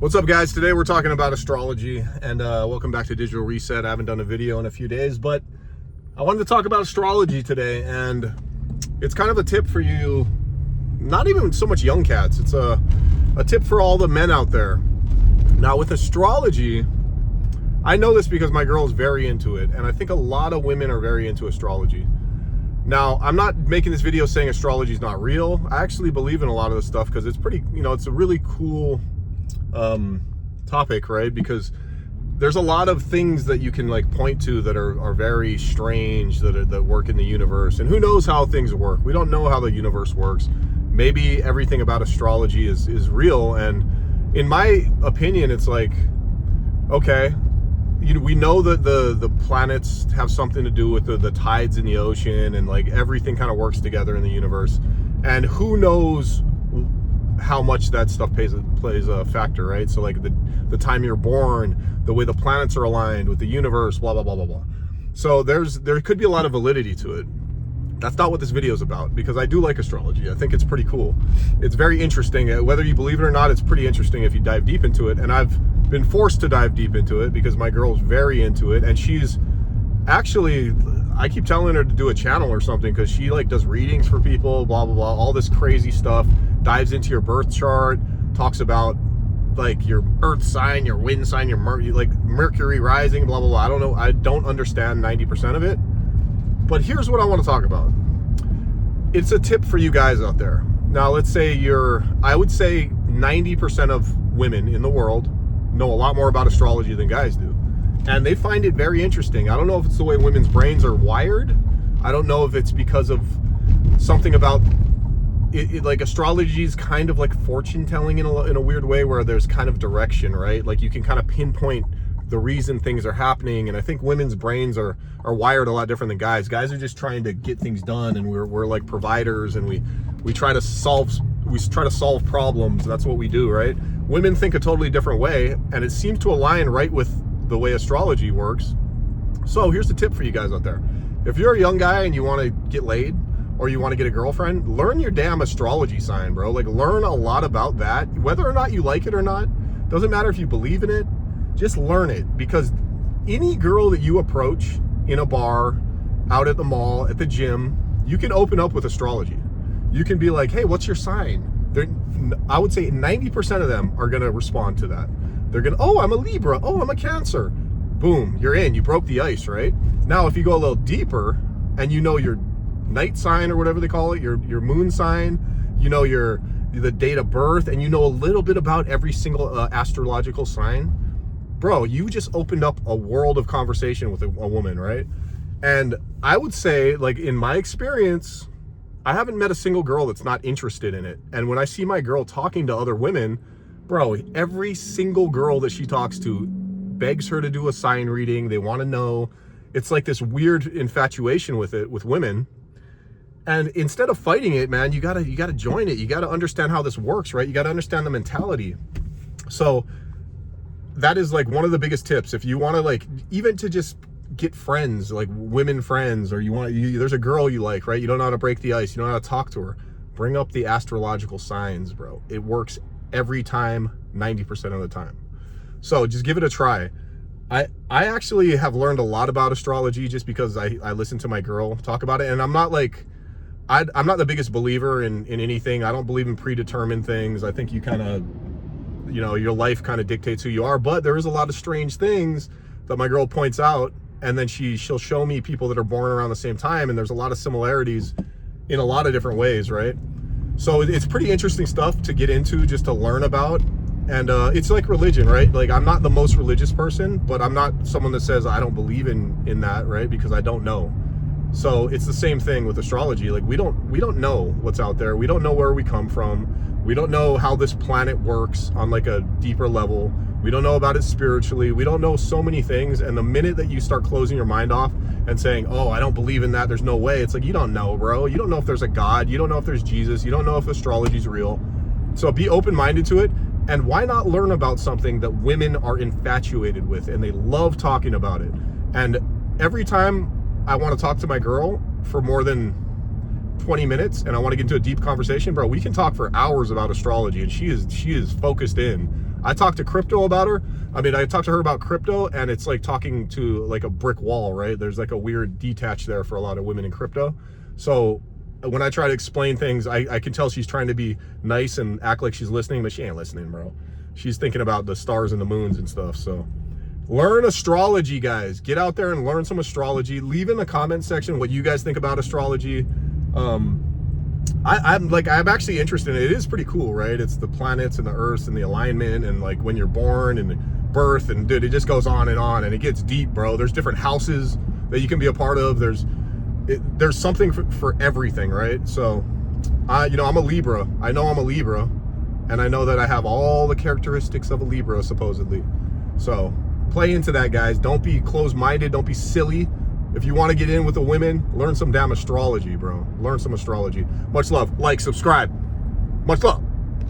What's up, guys? Today we're talking about astrology, and welcome back to Digital Reset. I haven't done a video in a few days, but I wanted to talk about astrology today, and it's kind of a tip for you, not even so much young cats. It's a tip for all the men out there. Now, with astrology, I know this because my girl is very into it, and I think a lot of women are very into astrology. Now, I'm not making this video saying astrology is not real. I actually believe in a lot of this stuff because it's pretty, it's a really cool topic, right? Because there's a lot of things that you can like point to that are very strange that work in the universe, and who knows how things work. We don't know how the universe works. Maybe everything about astrology is real, and in my opinion, it's like, okay, we know that the planets have something to do with the tides in the ocean, and like everything kind of works together in the universe, and who knows how much that stuff plays a factor, right? So like the time you're born, the way the planets are aligned with the universe, blah blah blah blah blah. So there could be a lot of validity to it. That's not what this video is about, because I do like astrology. I think it's pretty cool. It's very interesting. Whether you believe it or not, it's pretty interesting if you dive deep into it. And I've been forced to dive deep into it because my girl's very into it, and she's actually, I keep telling her to do a channel or something because she like does readings for people, blah blah blah, all this crazy stuff, dives into your birth chart, talks about like your earth sign, your wind sign, your Mercury rising, blah blah blah. I don't know, I don't understand 90% of it, but here's what I want to talk about. It's a tip for you guys out there. Now, let's say I would say 90% of women in the world know a lot more about astrology than guys do, and they find it very interesting. I don't know if it's the way women's brains are wired. I don't know if it's because of something about it, like astrology is kind of like fortune telling in a weird way, where there's kind of direction, right? Like you can kind of pinpoint the reason things are happening, and I think women's brains are wired a lot different than guys. Guys are just trying to get things done, and we're like providers, and we try to solve problems. That's what we do, right? Women think a totally different way, and it seems to align right with the way astrology works. So here's the tip for you guys out there. If you're a young guy and you want to get laid, or you want to get a girlfriend, learn your damn astrology sign, bro. Like, learn a lot about that. Whether or not you like it or not, doesn't matter if you believe in it, just learn it. Because any girl that you approach in a bar, out at the mall, at the gym, you can open up with astrology. You can be like, hey, what's your sign? I would say 90% of them are going to respond to that. They're going to, oh, I'm a Libra. Oh, I'm a Cancer. Boom, you're in. You broke the ice, right? Now, if you go a little deeper and you know your night sign, or whatever they call it, your moon sign, you know the date of birth, and you know a little bit about every single astrological sign, bro, you just opened up a world of conversation with a woman, right? And I would say, like, in my experience, I haven't met a single girl that's not interested in it. And when I see my girl talking to other women, bro, every single girl that she talks to begs her to do a sign reading. They want to know. It's like this weird infatuation with it, with women. And instead of fighting it, man, you gotta join it. You gotta understand how this works, right? You gotta understand the mentality. So that is like one of the biggest tips. If you want to, like, even to just get friends, like women friends, or there's a girl you like, right? You don't know how to break the ice. You don't know how to talk to her. Bring up the astrological signs, bro. It works every time, 90% of the time. So just give it a try. I actually have learned a lot about astrology just because I listen to my girl talk about it, and I'm not like, I'm not the biggest believer in anything. I don't believe in predetermined things. I think you kind of, your life kind of dictates who you are. But there is a lot of strange things that my girl points out, and then she'll show me people that are born around the same time, and there's a lot of similarities in a lot of different ways, right? So it's pretty interesting stuff to get into, just to learn about. And it's like religion, right? Like, I'm not the most religious person, but I'm not someone that says I don't believe in that, right? Because I don't know. So it's the same thing with astrology. Like, we don't know what's out there. We don't know where we come from. We don't know how this planet works on like a deeper level. We don't know about it spiritually. We don't know so many things. And the minute that you start closing your mind off and saying, oh, I don't believe in that, there's no way, it's like, you don't know, bro. You don't know if there's a God. You don't know if there's Jesus. You don't know if astrology is real. So be open-minded to it. And why not learn about something that women are infatuated with and they love talking about it? And every time I want to talk to my girl for more than 20 minutes and I want to get into a deep conversation, bro, we can talk for hours about astrology, and she is focused in I talked to Crypto about her. I mean, I talked to her about crypto, and it's like talking to like a brick wall, right? There's like a weird detach there for a lot of women in crypto. So when I try to explain things, I can tell she's trying to be nice and act like she's listening, but she ain't listening, bro. She's thinking about the stars and the moons and stuff. So learn astrology, guys. Get out there and learn some astrology. Leave in the comment section what you guys think about astrology. I'm actually interested in it. It is pretty cool, right? It's the planets and the earths and the alignment and like when you're born and birth, and dude, it just goes on and it gets deep, bro. There's different houses that you can be a part of. There's something for everything, right? So I'm a Libra. I know I'm a Libra, and I know that I have all the characteristics of a Libra, supposedly. So play into that, guys. Don't be closed-minded. Don't be silly. If you want to get in with the women, learn some damn astrology, bro. Learn some astrology. Much love. Like, subscribe. Much love.